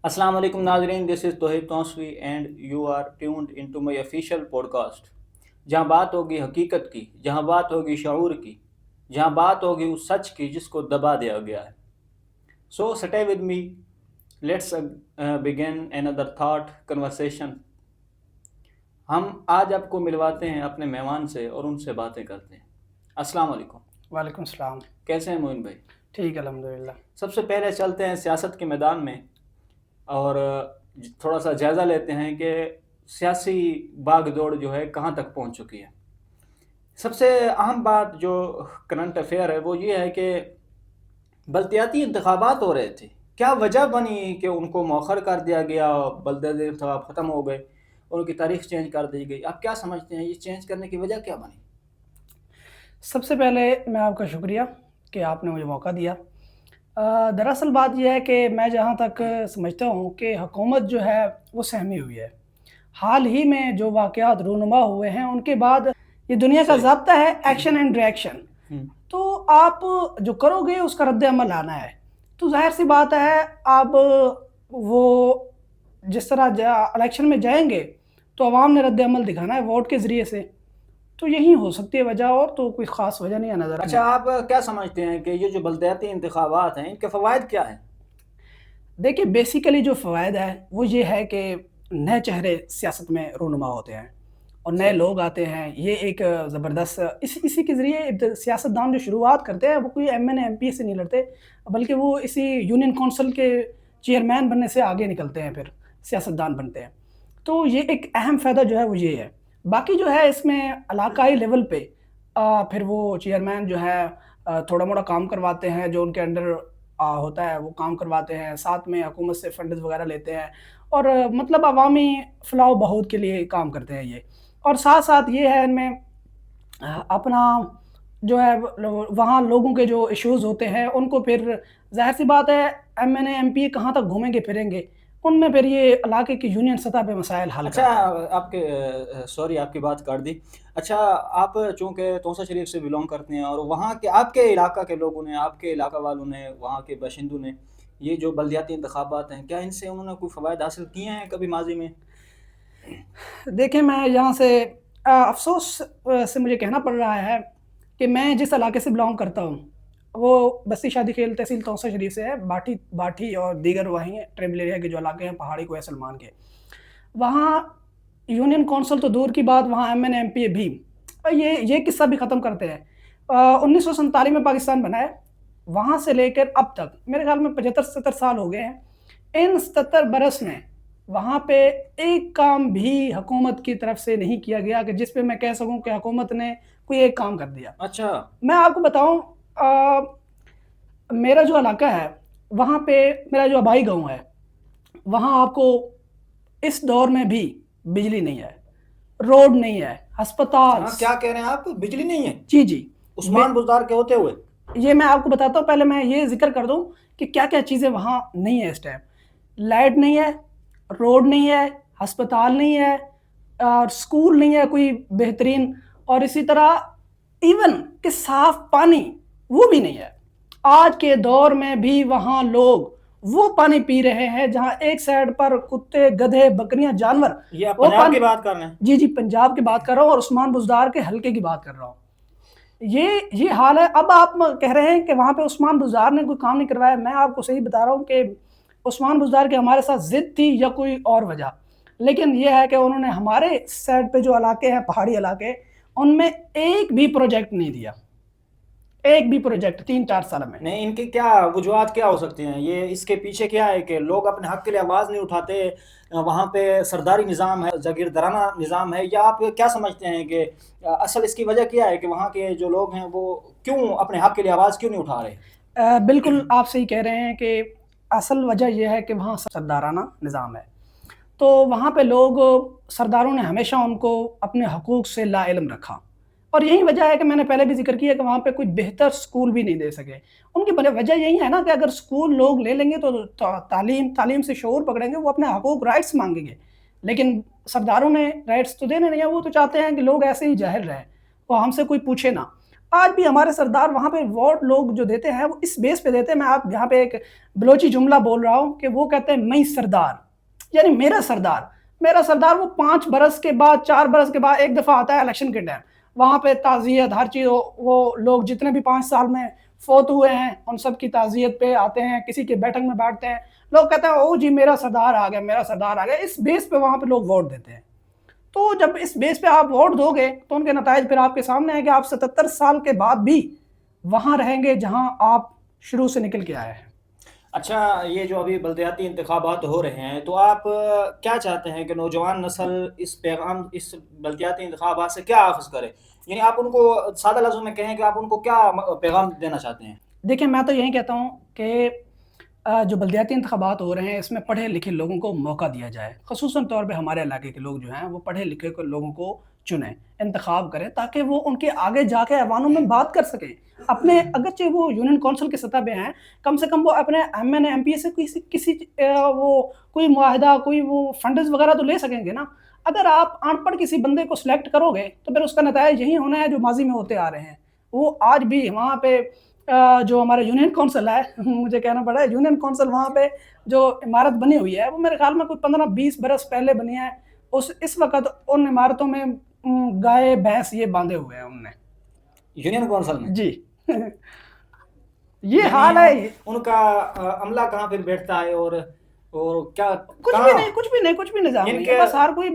السلام علیکم ناظرین، this is Touheeb Tosvi and you are tuned into my official podcast, جہاں بات ہوگی حقیقت کی، جہاں بات ہوگی شعور کی، جہاں بات ہوگی اس سچ کی جس کو دبا دیا گیا ہے۔ سو سٹے with me, let's begin another thought conversation. ہم آج آپ کو ملواتے ہیں اپنے مہمان سے اور ان سے باتیں کرتے ہیں۔ السلام علیکم۔ وعلیکم السلام۔ کیسے ہیں معین بھائی؟ ٹھیک الحمدللہ۔ سب سے پہلے چلتے ہیں سیاست کے میدان میں اور تھوڑا سا جائزہ لیتے ہیں کہ سیاسی باغ دوڑ جو ہے کہاں تک پہنچ چکی ہے۔ سب سے اہم بات جو کرنٹ افیئر ہے وہ یہ ہے کہ بلدیاتی انتخابات ہو رہے تھے، کیا وجہ بنی کہ ان کو مؤخر کر دیا گیا، بلدیاتی انتخاب ختم ہو گئے، ان کی تاریخ چینج کر دی گئی؟ آپ کیا سمجھتے ہیں یہ چینج کرنے کی وجہ کیا بنی؟ سب سے پہلے میں آپ کا شکریہ کہ آپ نے مجھے موقع دیا۔ دراصل بات یہ ہے کہ میں جہاں تک سمجھتا ہوں کہ حکومت جو ہے وہ سہمی ہوئی ہے۔ حال ہی میں جو واقعات رونما ہوئے ہیں ان کے بعد یہ دنیا کا ضابطہ ہے ایکشن اینڈ ریئیکشن، تو آپ جو کرو گے اس کا رد عمل آنا ہے۔ تو ظاہر سی بات ہے آپ وہ جس طرح الیکشن میں جائیں گے تو عوام نے رد عمل دکھانا ہے ووٹ کے ذریعے سے، تو یہی ہو سکتی ہے وجہ، اور تو کوئی خاص وجہ نہیں ہے نظر۔ اچھا، آپ کیا سمجھتے ہیں کہ یہ جو بلدیاتی انتخابات ہیں ان کے فوائد کیا ہیں؟ دیکھیں بیسیکلی جو فوائد ہے وہ یہ ہے کہ نئے چہرے سیاست میں رونما ہوتے ہیں اور نئے لوگ آتے ہیں۔ یہ ایک زبردست اسی کے ذریعے سیاستدان جو شروعات کرتے ہیں وہ کوئی M N A M P سے نہیں لڑتے، بلکہ وہ اسی یونین کونسل کے چیئرمین بننے سے آگے نکلتے ہیں، پھر سیاستدان بنتے ہیں۔ تو یہ ایک اہم فائدہ جو ہے وہ یہ ہے۔ باقی جو ہے اس میں علاقائی لیول پہ پھر وہ چیئرمین جو ہے تھوڑا موڑا کام کرواتے ہیں، جو ان کے انڈر ہوتا ہے وہ کام کرواتے ہیں، ساتھ میں حکومت سے فنڈز وغیرہ لیتے ہیں، اور مطلب عوامی فلاح و بہبود کے لیے کام کرتے ہیں یہ۔ اور ساتھ ساتھ یہ ہے ان میں اپنا جو ہے وہاں لوگوں کے جو ایشوز ہوتے ہیں ان کو پھر ظاہر سی بات ہے M N A M P کہاں تک گھومیں گے پھریں گے، ان میں پھر یہ علاقے کی یونین سطح پہ مسائل حل کرتے ہیں۔ اچھا، آپ کے سوری آپ کی بات کر دی۔ اچھا، آپ چونکہ توسا شریف سے بیلونگ کرتے ہیں اور وہاں کے آپ کے علاقہ کے لوگوں نے، آپ کے علاقہ والوں نے، وہاں کے باشندوں نے یہ جو بلدیاتی انتخابات ہیں کیا ان سے انہوں نے کوئی فوائد حاصل کیے ہیں کبھی ماضی میں؟ دیکھیں میں یہاں سے افسوس سے مجھے کہنا پڑ رہا ہے کہ میں جس علاقے سے بلانگ کرتا ہوں وہ بستی شادی خیل تحصیل توسا شریف سے ہے، باٹھی اور دیگر وہیں ٹریبل ایریا کے جو علاقے ہیں پہاڑی کوہ سلمان کے، وہاں یونین کونسل تو دور کی بات، وہاں ایم این ایم پی بھی یہ قصہ بھی ختم کرتے ہیں۔ 1947 میں پاکستان بنا ہے، وہاں سے لے کر اب تک میرے خیال میں 75-77 سال ہو گئے ہیں۔ ان 77 برس میں وہاں پہ ایک کام بھی حکومت کی طرف سے نہیں کیا گیا کہ جس پہ میں کہہ سکوں کہ حکومت نے کوئی ایک کام کر دیا۔ اچھا، میں آپ کو بتاؤں میرا جو علاقہ ہے وہاں پہ میرا جو آبائی گاؤں ہے وہاں آپ کو اس دور میں بھی بجلی نہیں ہے، روڈ نہیں ہے، ہسپتال۔ کیا کہہ رہے ہیں آپ؟ بجلی نہیں ہے؟ جی عثمان بزدار کے ہوتے ہوئے؟ یہ میں آپ کو بتاتا ہوں، پہلے میں یہ ذکر کر دوں کہ کیا کیا چیزیں وہاں نہیں ہے اس ٹائم۔ لائٹ نہیں ہے، روڈ نہیں ہے، ہسپتال نہیں ہے، اور سکول نہیں ہے کوئی بہترین، اور اسی طرح ایون کہ صاف پانی وہ بھی نہیں ہے۔ آج کے دور میں بھی وہاں لوگ وہ پانی پی رہے ہیں جہاں ایک سائڈ پر کتے، گدھے، بکریاں، جانور۔ یہ آپ پنجاب کی بات کر رہے ہیں؟ جی پنجاب کی بات کر رہا ہوں اور عثمان بزدار کے حلقے کی بات کر رہا ہوں۔ یہ حال ہے۔ اب آپ کہہ رہے ہیں کہ وہاں پہ عثمان بزدار نے کوئی کام نہیں کروایا، میں آپ کو صحیح بتا رہا ہوں کہ عثمان بزدار کے ہمارے ساتھ ضد تھی یا کوئی اور وجہ، لیکن یہ ہے کہ انہوں نے ہمارے سائڈ پہ جو علاقے ہیں پہاڑی علاقے ان میں ایک بھی پروجیکٹ نہیں دیا، ایک بھی پروجیکٹ 3-4 سال میں نہیں۔ ان کی کیا وجوہات کیا ہو سکتی ہیں؟ یہ اس کے پیچھے کیا ہے کہ لوگ اپنے حق کے لیے آواز نہیں اٹھاتے، وہاں پہ سرداری نظام ہے، جاگیردارانہ نظام ہے، یا آپ کیا سمجھتے ہیں کہ اصل اس کی وجہ کیا ہے کہ وہاں کے جو لوگ ہیں وہ کیوں اپنے حق کے لیے آواز کیوں نہیں اٹھا رہے؟ بالکل آپ صحیح کہہ رہے ہیں کہ اصل وجہ یہ ہے کہ وہاں سردارانہ نظام ہے، تو وہاں پہ لوگ سرداروں نے ہمیشہ ان کو اپنے حقوق سے لا علم رکھا، اور یہی وجہ ہے کہ میں نے پہلے بھی ذکر کیا کہ وہاں پہ کوئی بہتر سکول بھی نہیں دے سکے۔ ان کی وجہ یہی ہے نا کہ اگر سکول لوگ لے لیں گے تو تعلیم سے شعور پکڑیں گے، وہ اپنے حقوق رائٹس مانگیں گے، لیکن سرداروں نے رائٹس تو دینے نہیں ہیں، وہ تو چاہتے ہیں کہ لوگ ایسے ہی جاہل رہیں، وہ ہم سے کوئی پوچھے نہ۔ آج بھی ہمارے سردار وہاں پہ ووٹ لوگ جو دیتے ہیں وہ اس بیس پہ دیتے ہیں. میں آپ یہاں پہ ایک بلوچی جملہ بول رہا ہوں کہ وہ کہتے ہیں میں سردار، یعنی میرا سردار وہ 5 برس کے بعد 4 برس کے بعد ایک دفعہ آتا ہے الیکشن کے ٹائم. وہاں پہ تعزیت ہر چیز، وہ لوگ جتنے بھی 5 سال میں فوت ہوئے ہیں ان سب کی تعزیت پہ آتے ہیں، کسی کے بیٹھک میں بیٹھتے ہیں، لوگ کہتے ہیں او جی میرا سردار آ گیا، میرا سردار آ گیا. اس بیس پہ وہاں پہ لوگ ووٹ دیتے ہیں. تو جب اس بیس پہ آپ ووٹ دو گے تو ان کے نتائج پھر آپ کے سامنے ہیں کہ آپ 77 سال کے بعد بھی وہاں رہیں گے جہاں آپ شروع سے نکل کے آئے ہیں. اچھا، یہ جو ابھی بلدیاتی انتخابات ہو رہے ہیں تو آپ کیا چاہتے ہیں کہ نوجوان نسل اس بلدیاتی انتخابات سے کیا اخذ کرے؟ یعنی آپ ان کو سادہ لفظوں میں کہیں کہ آپ ان کو کیا پیغام دینا چاہتے ہیں؟ دیکھیں میں تو یہی کہتا ہوں کہ جو بلدیاتی انتخابات ہو رہے ہیں اس میں پڑھے لکھے لوگوں کو موقع دیا جائے، خصوصاً طور پہ ہمارے علاقے کے لوگ جو ہیں وہ پڑھے لکھے لوگوں کو چنیں، انتخاب کریں تاکہ وہ ان کے آگے جا کے ایوانوں میں بات کر سکیں. اپنے اگرچہ وہ یونین کونسل کی سطح پہ ہیں، کم سے کم وہ اپنے ایم این ایم پی اے سے کسی وہ کوئی معاہدہ، کوئی وہ فنڈز وغیرہ تو لے سکیں گے نا. اگر آپ ان پڑھ کسی بندے کو سلیکٹ کرو گے تو پھر اس کا نتائج یہی ہونا ہے جو ماضی میں ہوتے آ رہے ہیں. وہ آج بھی وہاں پہ جو ہمارا یونین کونسل ہے مجھے کہنا پڑا ہے، یونین کونسل وہاں پہ جو عمارت بنی ہوئی ہے وہ میرے خیال میں کوئی 15-20 برس پہلے بنی ہے. اس وقت ان عمارتوں میں گائے بھینس یہ باندھے ہوئے ہیں انہوں نے یونین کونسل میں. جی یہ یعنی حال ہے. ان کا عملہ کہاں پھر بیٹھتا ہے اور کیا کچھ بھی نظام نہیں ہے. بس ہر کوئی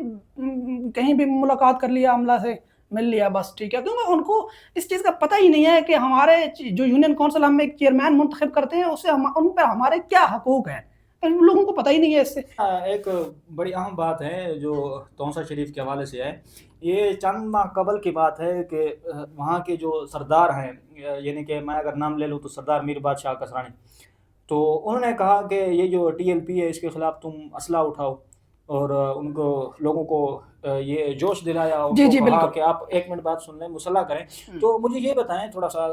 کہیں بھی ملاقات کر لیا عملہ سے مل لیا بس ٹھیک ہے، کیونکہ ان کو اس چیز کا پتہ ہی نہیں ہے کہ ہمارے جو یونین کونسل ہم ایک چیئرمین منتخب کرتے ہیں اس سے ان پر ہمارے کیا حقوق ہیں، ان لوگوں کو پتہ ہی نہیں ہے. اس سے ایک بڑی اہم بات ہے جو تونسا شریف کے حوالے سے ہے. یہ چند ماہ قبل کی بات ہے کہ وہاں کے جو سردار ہیں، یعنی کہ میں اگر نام لے لوں تو سردار میر بادشاہ کسرانی، تو انہوں نے کہا کہ یہ جو ٹی ایل پی ہے اس کے خلاف تم اسلحہ اٹھاؤ، اور ان کو لوگوں کو یہ جوش دلایا، ان کو کہا کہ آپ 1 منٹ بات سن لیں، مسلح کریں. تو مجھے یہ بتائیں، تھوڑا سا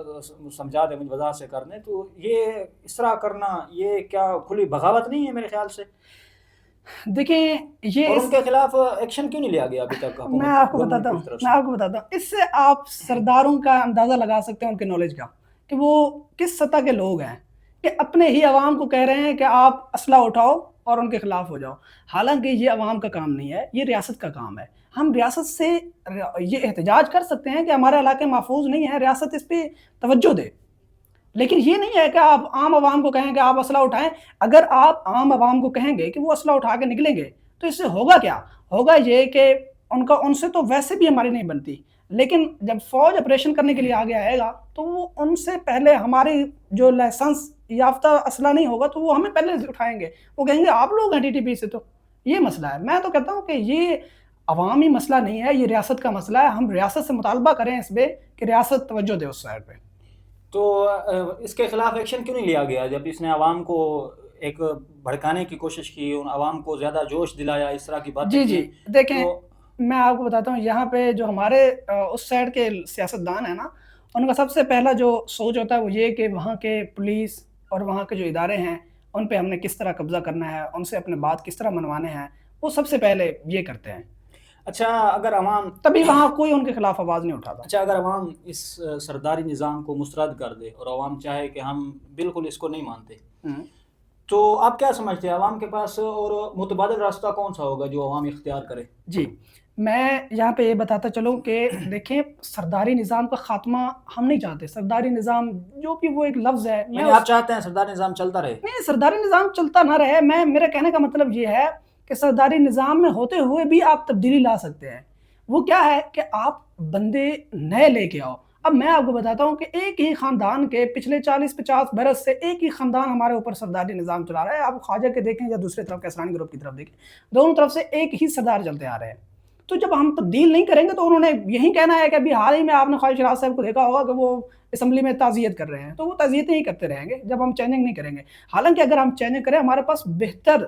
سمجھا دیں مجھے وضاحت سے کر دیں، تو یہ اس طرح کرنا یہ کیا کھلی بغاوت نہیں ہے میرے خیال سے؟ دیکھیں یہ اور ان کے خلاف ایکشن کیوں نہیں لیا گیا ابھی تک؟ میں آپ کو بتاتا ہوں اس سے آپ سرداروں کا اندازہ لگا سکتے ہیں ان کے نالج کا کہ وہ کس سطح کے لوگ ہیں کہ اپنے ہی عوام کو کہہ رہے ہیں کہ آپ اسلحہ اٹھاؤ اور ان کے خلاف ہو جاؤ. حالانکہ یہ عوام کا کام نہیں ہے، یہ ریاست کا کام ہے. ہم ریاست سے یہ احتجاج کر سکتے ہیں کہ ہمارے علاقے محفوظ نہیں ہے، ریاست اس پہ توجہ دے، لیکن یہ نہیں ہے کہ آپ عام عوام کو کہیں کہ آپ اسلحہ اٹھائیں. اگر آپ عام عوام کو کہیں گے کہ وہ اسلحہ اٹھا کے نکلیں گے تو اس سے ہوگا کیا؟ ہوگا یہ کہ ان سے تو ویسے بھی ہماری نہیں بنتی، لیکن جب فوج آپریشن کرنے کے لیے آگے آئے گا تو وہ ان سے پہلے ہماری جو لائسنس یافتہ اسلحہ نہیں ہوگا تو وہ ہمیں پہلے اٹھائیں گے. وہ کہیں گے آپ لوگ ہیں ٹی ٹی پی سے. تو یہ مسئلہ ہے. میں تو کہتا ہوں کہ یہ عوامی مسئلہ نہیں ہے، یہ ریاست کا مسئلہ ہے. ہم ریاست سے مطالبہ کریں اس پہ کہ ریاست توجہ دے اس سائڈ پہ. تو اس کے خلاف ایکشن کیوں نہیں لیا گیا جب اس نے عوام کو ایک بھڑکانے کی کوشش کی، ان عوام کو زیادہ جوش دلایا، اس طرح کی باتیں کی؟ دیکھیں میں آپ کو بتاتا ہوں، یہاں پہ جو ہمارے اس سائڈ کے سیاستدان ہیں نا، ان کا سب سے پہلا جو سوچ ہوتا ہے وہ یہ کہ وہاں کے پولیس اور وہاں کے جو ادارے ہیں ان پہ ہم نے کس طرح قبضہ کرنا ہے، ان سے اپنے بات کس طرح منوانے ہیں، وہ سب سے پہلے یہ کرتے ہیں. اچھا، اگر عوام تبھی وہاں کوئی ان کے خلاف آواز نہیں اٹھاتا. اچھا، اگر عوام اس سرداری نظام کو مسترد کر دے اور عوام چاہے کہ ہم بالکل اس کو نہیں مانتے، تو آپ کیا سمجھتے ہیں عوام کے پاس اور متبادل راستہ کون سا ہوگا جو عوام اختیار کرے؟ جی میں یہاں پہ یہ بتاتا چلوں کہ دیکھیں سرداری نظام کا خاتمہ ہم نہیں چاہتے. سرداری نظام جو کہ وہ ایک لفظ ہے، یعنی آپ چاہتے ہیں سرداری نظام چلتا رہے؟ نہیں، سرداری نظام چلتا نہ رہے. میرے کہنے کا مطلب یہ ہے کہ سرداری نظام میں ہوتے ہوئے بھی آپ تبدیلی لا سکتے ہیں. وہ کیا ہے کہ آپ بندے نئے لے کے آؤ. اب میں آپ کو بتاتا ہوں کہ ایک ہی خاندان کے پچھلے 40-50 برس سے ایک ہی خاندان ہمارے اوپر سرداری نظام چلا رہا ہے. آپ خواجہ کے دیکھیں یا دوسری طرف کیسرانی گروپ کی طرف دیکھیں، دونوں طرف سے ایک ہی سردار چلتے آ رہے ہیں. تو جب ہم تبدیل نہیں کریں گے تو انہوں نے یہی کہنا ہے کہ ابھی حال ہی میں آپ نے خواجہ شیراز صاحب کو دیکھا ہوگا کہ وہ اسمبلی میں تعزیت کر رہے ہیں، تو وہ تعزیتیں ہی کرتے رہیں گے جب ہم چینجنگ نہیں کریں گے. حالانکہ اگر ہم چینجنگ کریں، ہمارے پاس بہتر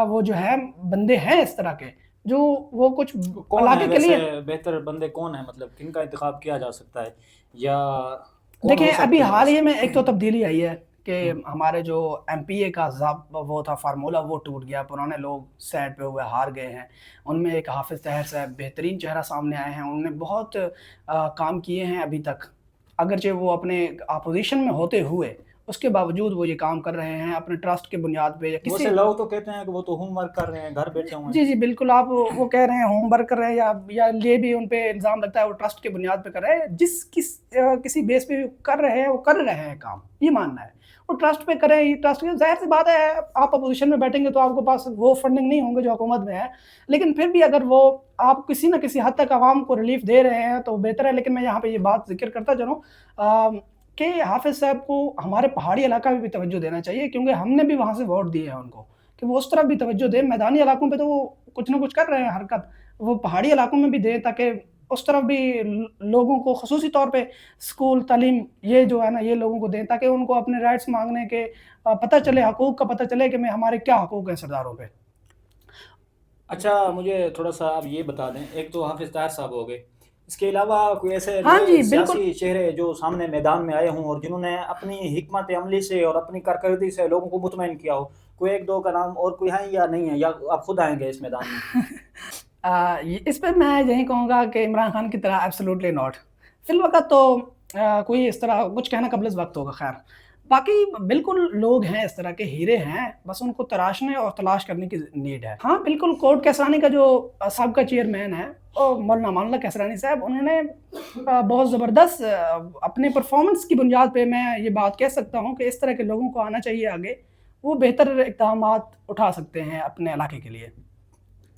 وہ جو ہے بندے ہیں اس طرح کے جو وہ کچھ علاقے کے لیے. بہتر بندے کون ہیں؟ مطلب کن کا انتخاب کیا جا سکتا ہے؟ یا دیکھیں ابھی حال ہی میں ایک تو تبدیلی آئی ہے کہ ہمارے جو ایم پی اے کا وہ تھا فارمولہ وہ ٹوٹ گیا، پرانے لوگ سیٹ پہ ہوئے ہار گئے ہیں. ان میں ایک حافظ طاہر صاحب بہترین چہرہ سامنے آئے ہیں، انہوں نے بہت کام کیے ہیں ابھی تک. اگرچہ وہ اپنے اپوزیشن میں ہوتے ہوئے اس کے باوجود وہ یہ کام کر رہے ہیں اپنے ٹرسٹ کی بنیاد پہ یا وہ کسی سے لوگ تو کہتے ہیں کہ وہ تو ہوم ورک کر رہے ہیں، گھر بیٹھے ہوئے ہیں۔ جی جی بالکل، آپ وہ کہہ رہے ہیں ہوم ورک کر رہے ہیں یا یہ بھی ان پہ الزام لگتا ہے وہ ٹرسٹ کی بنیاد پہ کر رہے ہیں، کسی بیس پہ کر رہے ہیں وہ کر رہے ہیں کام، یہ ماننا ہے وہ ٹرسٹ پہ کریں، یہ ٹرسٹ ظاہر سی بات ہے آپ اپوزیشن میں بیٹھیں گے تو آپ کے پاس وہ فنڈنگ نہیں ہوں گے جو حکومت میں ہے، لیکن پھر بھی اگر وہ آپ کسی نہ کسی حد تک عوام کو ریلیف دے رہے ہیں تو بہتر ہے۔ لیکن میں یہاں پہ یہ بات ذکر کرتا چلوں کہ حافظ صاحب کو ہمارے پہاڑی علاقہ میں بھی توجہ دینا چاہیے، کیونکہ ہم نے بھی وہاں سے ووٹ دیے ہیں ان کو، کہ وہ اس طرف بھی توجہ دیں۔ میدانی علاقوں پہ تو وہ کچھ نہ کچھ کر رہے ہیں حرکت، وہ پہاڑی علاقوں میں بھی دیں تاکہ اس طرف بھی لوگوں کو خصوصی طور پہ اسکول تعلیم یہ جو ہے نا یہ لوگوں کو دیں تاکہ ان کو اپنے رائٹس مانگنے کے پتہ چلے، حقوق کا پتہ چلے کہ ہمارے کیا حقوق ہیں سرداروں پہ۔ اچھا مجھے تھوڑا سا آپ یہ بتا دیں، ایک تو حافظ طاہر صاحب ہو گئے، اس کے علاوہ کوئی ایسے ہاں نئے جی بالکل، سیاسی چہرے جو سامنے میدان میں آئے ہوں اور جنہوں نے اپنی حکمت عملی سے اور اپنی کارکردگی سے لوگوں کو مطمئن کیا ہو، کوئی ایک دو کا نام اور کوئی ہیں یا نہیں ہے، یا آپ خود آئیں گے اس میدان میں؟ اس پہ میں یہی کہوں گا کہ عمران خان کی طرح ایبسولوٹلی ناٹ، فی الوقت تو کوئی اس طرح کچھ کہنا قبل از وقت ہوگا۔ خیر باقی بالکل لوگ ہیں اس طرح کے ہیرے ہیں، بس ان کو تراشنے اور تلاش کرنے کی نیڈ ہے۔ ہاں بالکل، کوٹ کیسرانی کا جو سابقہ چیئرمین ہے مولانا امان اللہ کیسرانی صاحب، انہوں نے بہت زبردست اپنے پرفارمنس کی بنیاد پہ میں یہ بات کہہ سکتا ہوں کہ اس طرح کے لوگوں کو آنا چاہیے آگے، وہ بہتر اقدامات اٹھا سکتے ہیں اپنے علاقے کے لیے۔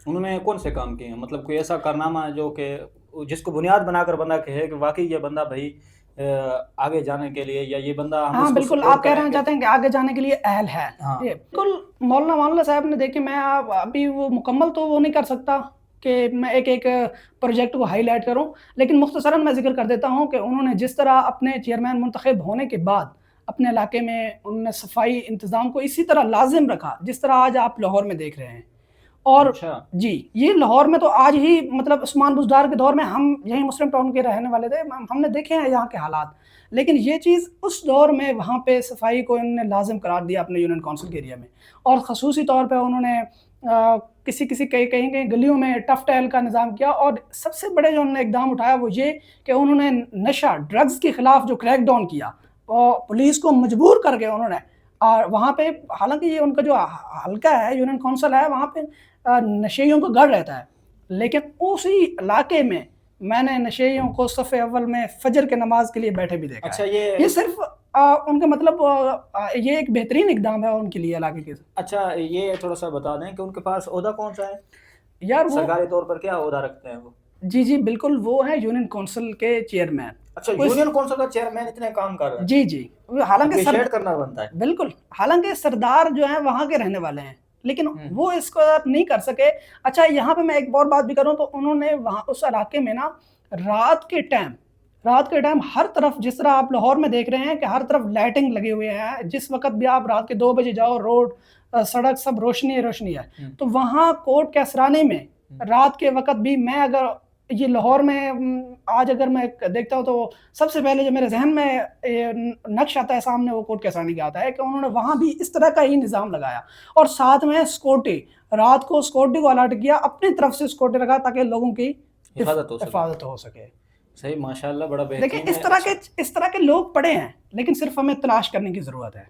انہوں نے کون سے کام کیے ہیں، مطلب کوئی ایسا کارنامہ جو کہ جس کو بنیاد بنا کر بندہ کہے کہ واقعی یہ بندہ بھائی آگے جانے کے لیے، یا یہ بندہ ہم ہاں اس کو بالکل، سپورٹ آپ کہنا کریں گے؟ چاہتے ہیں کہ آگے جانے کے لیے اہل ہے۔ ہاں بالکل، مولانا امان اللہ صاحب نے دیکھیں، میں ابھی وہ مکمل تو وہ نہیں کر سکتا کہ میں ایک پروجیکٹ کو ہائی لائٹ کروں، لیکن مختصراً میں ذکر کر دیتا ہوں کہ انہوں نے جس طرح اپنے چیئرمین منتخب ہونے کے بعد اپنے علاقے میں انہوں نے صفائی انتظام کو اسی طرح لازم رکھا جس طرح آج آپ لاہور میں دیکھ رہے ہیں۔ اور اچھا جی یہ لاہور میں تو آج ہی مطلب عثمان بزدار کے دور میں ہم یہیں مسلم ٹاؤن کے رہنے والے تھے، ہم نے دیکھے ہیں یہاں کے حالات، لیکن یہ چیز اس دور میں وہاں پہ صفائی کو انہوں نے لازم قرار دیا اپنے یونین کونسل کے ایریا میں، اور خصوصی طور پہ انہوں نے کہیں گلیوں میں ٹف ٹائل کا نظام کیا، اور سب سے بڑے جو انہوں نے اقدام اٹھایا وہ یہ کہ انہوں نے نشہ ڈرگز کے خلاف جو کریک ڈاؤن کیا، اور پولیس کو مجبور کر کے انہوں نے وہاں پہ، حالانکہ یہ ان کا جو حلقہ ہے یونین کونسل ہے وہاں پہ نشیوں کا گڑھ رہتا ہے، لیکن اسی علاقے میں نے نشیوں کو صف اول میں فجر کے نماز کے لیے بیٹھے بھی دیکھا اچھا ہے۔ یہ یہ صرف ان کا مطلب یہ ایک بہترین اقدام ہے ان کے لیے علاقے کے۔ اچھا یہ تھوڑا سا بتا دیں کہ ان کے پاس عہدہ کون سا ہے، یار وہ سرکاری طور پر کیا عہدہ رکھتے ہیں وہ؟ جی بالکل، وہ ہیں یونین کونسل کے چیئرمین۔ اچھا یونین کونسل کا چیئرمین اتنے کام کر رہا ہے، جی حالانکہ اپریشیٹ کرنا بنتا ہے۔ بالکل، حالانکہ سردار جو ہیں وہاں کے رہنے والے ہیں لیکن وہ اس کو نہیں کر سکے۔ اچھا یہاں پہ میں ایک اور بات بھی کروں تو انہوں نے وہاں اس علاقے میں نا رات کے ٹائم ہر طرف، جس طرح آپ لاہور میں دیکھ رہے ہیں کہ ہر طرف لائٹنگ لگے ہوئے ہیں، جس وقت بھی آپ رات کے 2 بجے جاؤ روڈ سڑک سب روشنی ہے، تو وہاں کوٹ کیسرانی میں رات کے وقت بھی، میں اگر یہ لاہور میں آج اگر میں دیکھتا ہوں تو سب سے پہلے جو میرے ذہن میں نقش آتا ہے سامنے وہ کوٹ کیسرانی کا آتا ہے کہ انہوں نے وہاں بھی اس طرح کا ہی نظام لگایا، اور ساتھ میں سکورٹی، رات کو سکورٹی کو الرٹ کیا، اپنی طرف سے سکورٹی رکھا تاکہ لوگوں کی حفاظت ہو سکے۔ صحیح، ماشاءاللہ، بڑا بہترین ہے۔ لیکن اس طرح کے لوگ پڑے ہیں، لیکن صرف ہمیں تلاش کرنے کی ضرورت ہے۔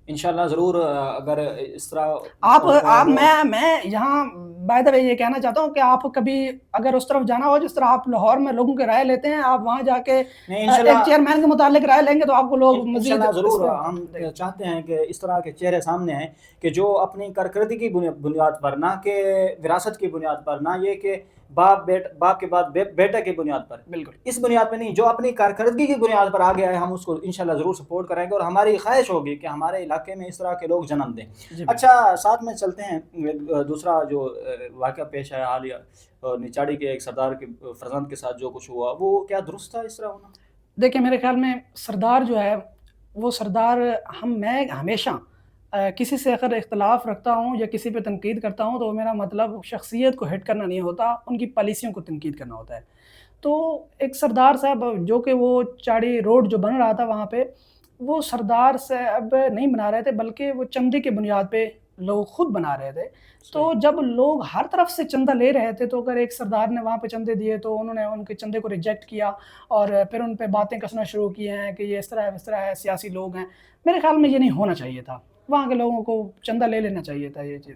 انشاءاللہ ضرور، اگر اس طرح آپ میں یہاں بائی دا وے یہ کہنا چاہتا ہوں کہ آپ کبھی اگر اس طرف جانا ہو جس طرح آپ لاہور میں لوگوں کی رائے لیتے ہیں، آپ وہاں جا کے ایک چیئرمین کے متعلق رائے لیں گے تو آپ کو لوگ مزید انشاءاللہ ضرور، ہم چاہتے ہیں کہ اس طرح کے چہرے سامنے ہیں کہ جو اپنی کارکردگی کی بنیاد پر، نہ کہ وراثت کی بنیاد پر، نہ یہ کہ باپ کے بعد بیٹے کی بنیاد پر، بالکل اس بنیاد پہ نہیں، جو اپنی کارکردگی کی بنیاد پر آگے آئے ہم اس کو انشاءاللہ ضرور سپورٹ کریں گے، اور ہماری خواہش ہوگی کہ ہمارے علاقے میں اس طرح کے لوگ جنم دیں۔ اچھا ساتھ میں چلتے ہیں، دوسرا جو واقعہ پیش آیا حالیہ نچاڑی کے ایک سردار کے فرزند کے ساتھ جو کچھ ہوا، وہ کیا درست تھا اس طرح ہونا؟ دیکھیں میرے خیال میں سردار جو ہے وہ سردار، میں ہمیشہ کسی سے اگر اختلاف رکھتا ہوں یا کسی پہ تنقید کرتا ہوں تو میرا مطلب شخصیت کو ہٹ کرنا نہیں ہوتا، ان کی پالیسیوں کو تنقید کرنا ہوتا ہے۔ تو ایک سردار صاحب جو کہ وہ چاڑی روڈ جو بن رہا تھا وہاں پہ، وہ سردار صاحب نہیں بنا رہے تھے بلکہ وہ چندے کی بنیاد پہ لوگ خود بنا رہے تھے. تو صحیح. جب لوگ ہر طرف سے چندہ لے رہے تھے تو اگر ایک سردار نے وہاں پہ چندے دیے تو انہوں نے ان کے چندے کو ریجیکٹ کیا اور پھر ان پہ باتیں کسنا شروع کی ہیں کہ یہ اس طرح ہے اس طرح ہے, سیاسی لوگ ہیں. میرے خیال میں یہ نہیں ہونا چاہیے تھا, وہاں کے لوگوں کو چندہ لے لینا چاہیے تھا یہ چیز.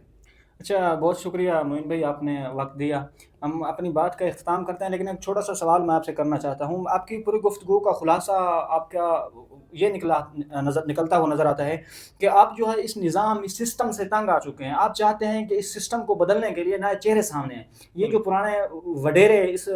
اچھا, بہت شکریہ معین بھائی, آپ نے وقت دیا. ہم اپنی بات کا اختتام کرتے ہیں, لیکن ایک چھوٹا سا سوال میں آپ سے کرنا چاہتا ہوں. آپ کی پوری گفتگو کا خلاصہ آپ کا یہ نکلتا ہوا نظر آتا ہے کہ آپ جو ہے اس نظام, اس سسٹم سے تنگ آ چکے ہیں. آپ چاہتے ہیں کہ اس سسٹم کو بدلنے کے لیے نئے چہرے سامنے ہیں. یہ جو پرانے وڈیرے اس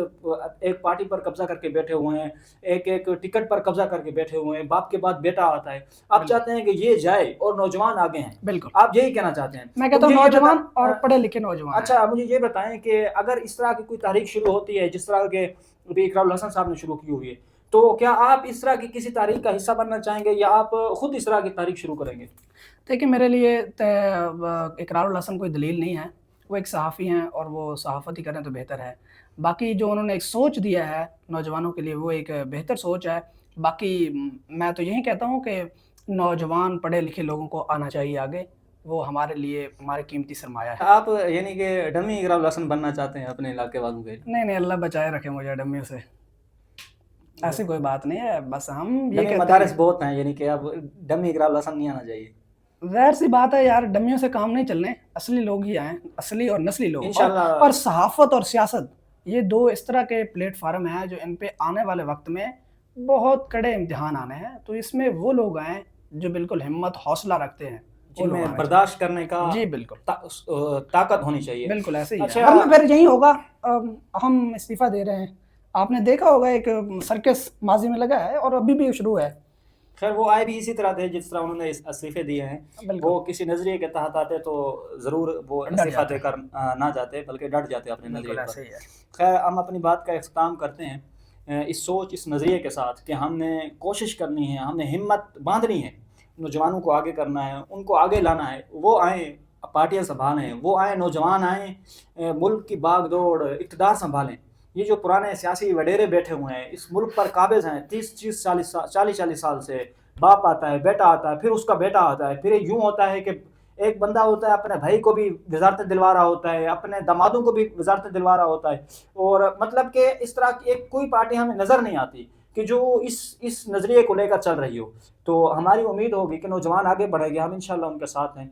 ایک پارٹی پر قبضہ کر کے بیٹھے ہوئے ہیں, ایک ٹکٹ پر قبضہ کر کے بیٹھے ہوئے ہیں, باپ کے بعد بیٹا آتا ہے, آپ چاہتے ہیں کہ یہ جائے اور نوجوان آگے ہیں. بالکل, آپ یہی کہنا چاہتے ہیں. میں کہتا ہوں نوجوان اور پڑھے لکھے نوجوان. اچھا, مجھے یہ بتائیں کہ اگر اس طرح کی کوئی تحریک شروع ہوتی ہے جس طرح کے ابھی اقرار الحسن صاحب نے شروع کی ہوئی ہے, تو کیا آپ اس طرح کی کسی تحریک کا حصہ بننا چاہیں گے یا آپ خود اس طرح کی تحریک شروع کریں گے؟ دیکھیں, میرے لیے اقرار الحسن کوئی دلیل نہیں ہے. وہ ایک صحافی ہیں اور وہ صحافت ہی کریں تو بہتر ہے. باقی جو انہوں نے ایک سوچ دیا ہے نوجوانوں کے لیے وہ ایک بہتر سوچ ہے. باقی میں تو یہی کہتا ہوں کہ نوجوان پڑھے لکھے لوگوں کو آنا چاہیے آگے, وہ ہمارے لیے ہمارے قیمتی سرمایہ ہے. آپ یعنی کہ ڈمی اقرار الحسن بننا چاہتے ہیں اپنے علاقے والوں کے؟ نہیں, اللہ بچائے رکھے مجھے ڈمیوں سے, ایسی کوئی بات نہیں ہے. بس ہم یہ ڈمی کہتے مدارس ہیں, بہت ہیں, یعنی کہ اب ڈمی اقرار الحسن نہیں آنا چاہیے. ظاہر سی بات ہے یار, ڈمیوں سے کام نہیں چلنے, اصلی لوگ ہی آئیں, اصلی اور نسلی لوگ. انشاءاللہ. اور صحافت اور سیاست یہ دو اس طرح کے پلیٹ فارم ہیں جو ان پہ آنے والے وقت میں بہت کڑے امتحان آنے ہیں. تو اس میں وہ لوگ آئیں جو بالکل ہمت حوصلہ رکھتے ہیں, جن میں برداشت کرنے کا جی بالکل طاقت ہونی چاہیے. بالکل ایسے ہی. اچھا, ورنہ پھر یہی ہوگا, ہم استعفیٰ دے رہے ہیں. آپ نے دیکھا ہوگا ایک سرکس ماضی میں لگا ہے اور ابھی بھی شروع ہے. خیر, وہ آئے بھی اسی طرح تھے جس طرح انہوں نے استعفے دیے ہیں. وہ کسی نظریے کے تحت آتے تو ضرور وہ استعفیٰ دے کر نہ جاتے, بلکہ ڈٹ جاتے اپنے نظریے پر. خیر, ہم اپنی بات کا اختتام کرتے ہیں اس سوچ, اس نظریے کے ساتھ کہ ہم نے کوشش کرنی ہے, ہم نے ہمت باندھنی ہے, نوجوانوں کو آگے کرنا ہے, ان کو آگے لانا ہے. وہ آئیں, پارٹیاں سنبھالیں, وہ آئیں, نوجوان آئیں, ملک کی باغ دوڑ, اقتدار سنبھالیں. یہ جو پرانے سیاسی وڈیرے بیٹھے ہوئے ہیں, اس ملک پر قابض ہیں 30-40 سال سے. باپ آتا ہے, بیٹا آتا ہے, پھر اس کا بیٹا آتا ہے, پھر یوں ہوتا ہے کہ ایک بندہ ہوتا ہے اپنے بھائی کو بھی وزارتیں دلوا رہا ہوتا ہے, اپنے دامادوں کو بھی وزارتیں دلوا رہا ہوتا ہے. اور مطلب کہ اس طرح کی ایک کوئی پارٹی ہمیں نظر نہیں آتی کہ جو اس نظریے کو لے کر چل رہی ہو. تو ہماری امید ہوگی کہ نوجوان آگے بڑھے گے, ہم انشاءاللہ ان کے ساتھ ہیں.